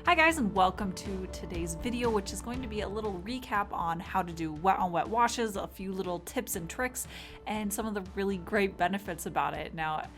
Hi guys, and welcome to today's video, which is going to be a little recap on how to do wet on wet washes, a few little tips and tricks, and some of the really great benefits about it. Now,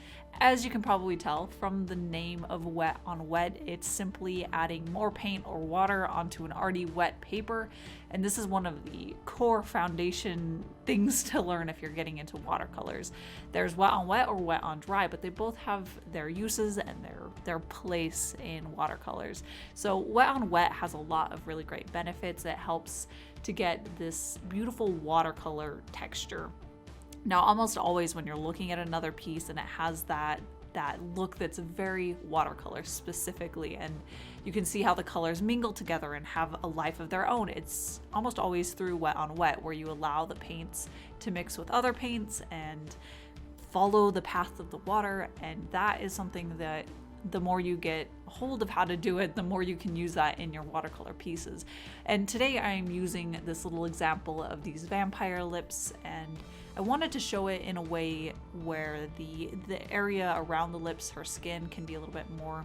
as you can probably tell from the name of wet on wet, it's simply adding more paint or water onto an already wet paper. And this is one of the core foundation things to learn if you're getting into watercolors. There's wet on wet or wet on dry, but they both have their uses and their place in watercolors. So wet on wet has a lot of really great benefits. It helps to get this beautiful watercolor texture. Now, almost always when you're looking at another piece and it has that look that's very watercolor specifically, and you can see how the colors mingle together and have a life of their own, it's almost always through wet on wet, where you allow the paints to mix with other paints and follow the path of the water. And that is something that the more you get hold of how to do it, the more you can use that in your watercolor pieces. And today I'm using this little example of these vampire lips, and I wanted to show it in a way where the area around the lips, her skin, can be a little bit more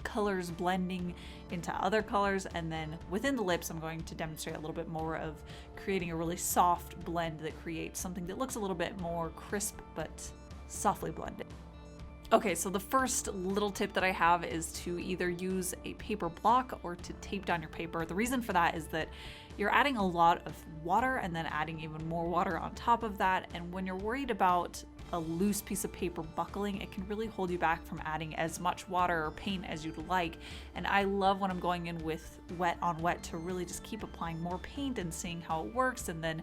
colors blending into other colors, and then within the lips I'm going to demonstrate a little bit more of creating a really soft blend that creates something that looks a little bit more crisp but softly blended. Okay, so the first little tip that I have is to either use a paper block or to tape down your paper. The reason for that is that you're adding a lot of water and then adding even more water on top of that. And when you're worried about a loose piece of paper buckling, it can really hold you back from adding as much water or paint as you'd like. And I love when I'm going in with wet on wet to really just keep applying more paint and seeing how it works, and then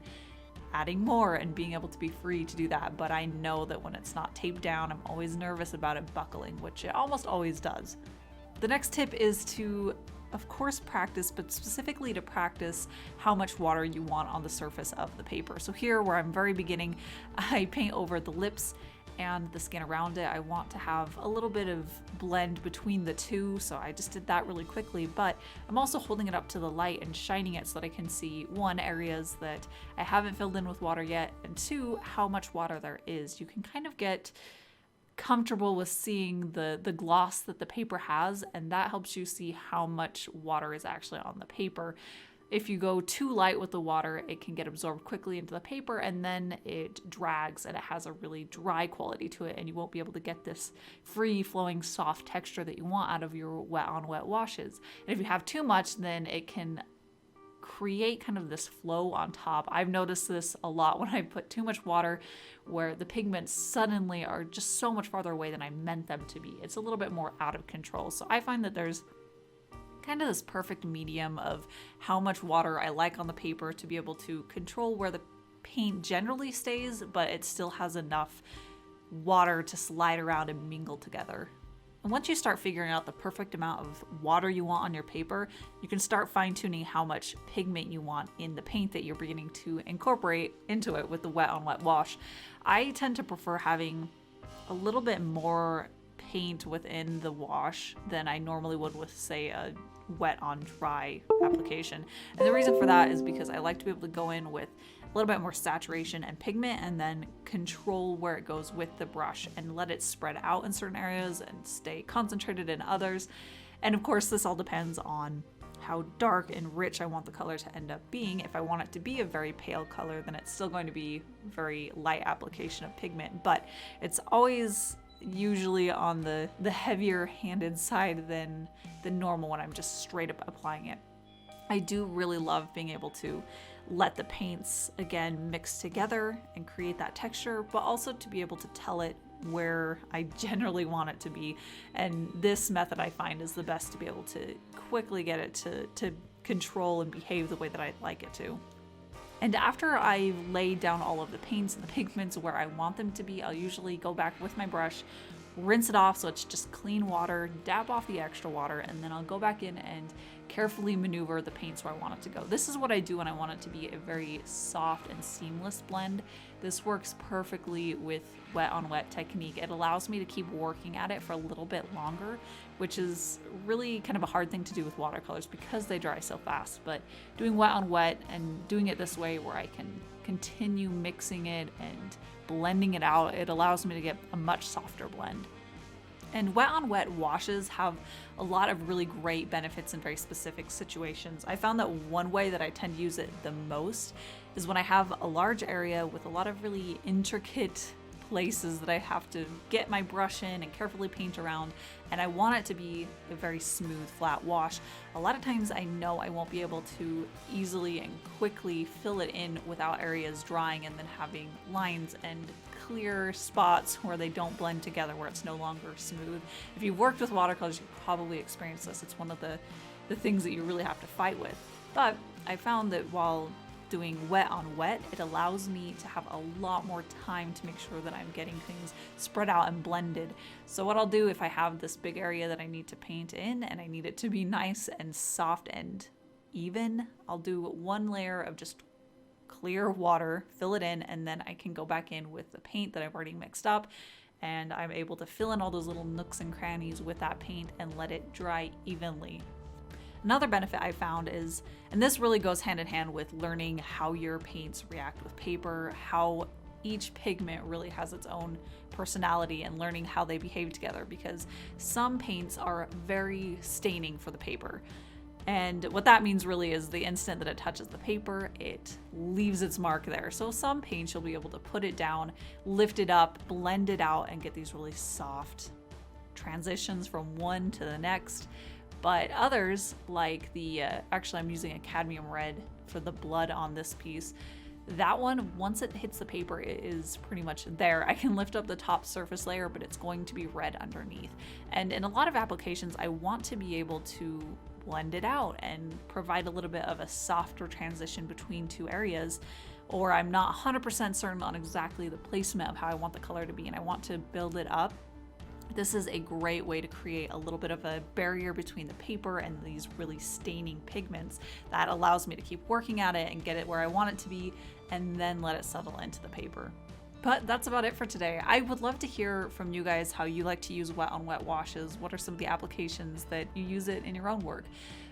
adding more and being able to be free to do that. But I know that when it's not taped down, I'm always nervous about it buckling, which it almost always does. The next tip is to, of course, practice, but specifically to practice how much water you want on the surface of the paper. So here, where I'm very beginning, I paint over the lips and the skin around it. I want to have a little bit of blend between the two, so I just did that really quickly, but I'm also holding it up to the light and shining it so that I can see, one, areas that I haven't filled in with water yet, and two, how much water there is. You can kind of get comfortable with seeing the gloss that the paper has, and that helps you see how much water is actually on the paper. If you go too light with the water, it can get absorbed quickly into the paper, and then it drags and it has a really dry quality to it, and you won't be able to get this free flowing soft texture that you want out of your wet on wet washes. And if you have too much, then it can create kind of this flow on top. I've noticed this a lot when I put too much water, where the pigments suddenly are just so much farther away than I meant them to be. It's a little bit more out of control. So I find that there's kind of this perfect medium of how much water I like on the paper to be able to control where the paint generally stays, but it still has enough water to slide around and mingle together. And once you start figuring out the perfect amount of water you want on your paper, you can start fine-tuning how much pigment you want in the paint that you're beginning to incorporate into it with the wet on wet wash. I tend to prefer having a little bit more paint within the wash than I normally would with, say, a wet on dry application. And the reason for that is because I like to be able to go in with a little bit more saturation and pigment, and then control where it goes with the brush and let it spread out in certain areas and stay concentrated in others. And of course, this all depends on how dark and rich I want the color to end up being. If I want it to be a very pale color, then it's still going to be very light application of pigment, but it's always usually on the heavier handed side than the normal when I'm just straight up applying it. I do really love being able to let the paints again mix together and create that texture, but also to be able to tell it where I generally want it to be. And this method I find is the best to be able to quickly get it to control and behave the way that I'd like it to. And after I've laid down all of the paints and the pigments where I want them to be, I'll usually go back with my brush, rinse it off so it's just clean water, dab off the extra water, and then I'll go back in and carefully maneuver the paints where I want it to go. This is what I do when I want it to be a very soft and seamless blend. This works perfectly with wet on wet technique. It allows me to keep working at it for a little bit longer, which is really kind of a hard thing to do with watercolors because they dry so fast. But doing wet on wet and doing it this way where I can continue mixing it and blending it out, it allows me to get a much softer blend. And wet on wet washes have a lot of really great benefits in very specific situations. I found that one way that I tend to use it the most is when I have a large area with a lot of really intricate places that I have to get my brush in and carefully paint around, and I want it to be a very smooth, flat wash. A lot of times I know I won't be able to easily and quickly fill it in without areas drying and then having lines and clear spots where they don't blend together, where it's no longer smooth. If you've worked with watercolors, you've probably experienced this. It's one of the things that you really have to fight with. But I found that while doing wet on wet, it allows me to have a lot more time to make sure that I'm getting things spread out and blended. So what I'll do if I have this big area that I need to paint in and I need it to be nice and soft and even, I'll do one layer of just clear water, fill it in, and then I can go back in with the paint that I've already mixed up, and I'm able to fill in all those little nooks and crannies with that paint and let it dry evenly. Another benefit I found is, and this really goes hand in hand with learning how your paints react with paper, how each pigment really has its own personality, and learning how they behave together, because some paints are very staining for the paper. And what that means really is the instant that it touches the paper, it leaves its mark there. So some paints you'll be able to put it down, lift it up, blend it out, and get these really soft transitions from one to the next. But others, like the, actually I'm using a cadmium red for the blood on this piece. That one, once it hits the paper, it is pretty much there. I can lift up the top surface layer, but it's going to be red underneath. And in a lot of applications, I want to be able to blend it out and provide a little bit of a softer transition between two areas, or I'm not 100% certain on exactly the placement of how I want the color to be and I want to build it up. This is a great way to create a little bit of a barrier between the paper and these really staining pigments that allows me to keep working at it and get it where I want it to be, and then let it settle into the paper. But that's about it for today. I would love to hear from you guys how you like to use wet on wet washes. What are some of the applications that you use it in your own work?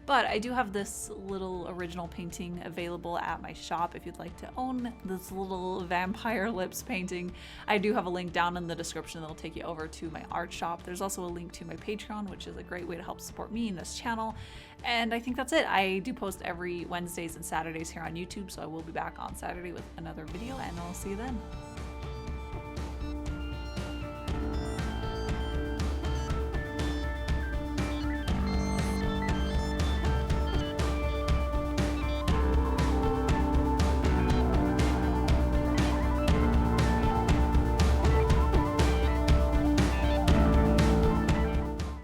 But I do have this little original painting available at my shop if you'd like to own this little vampire lips painting. I do have a link down in the description that'll take you over to my art shop. There's also a link to my Patreon, which is a great way to help support me in this channel. And I think that's it. I do post every Wednesdays and Saturdays here on YouTube, so I will be back on Saturday with another video, and I'll see you then.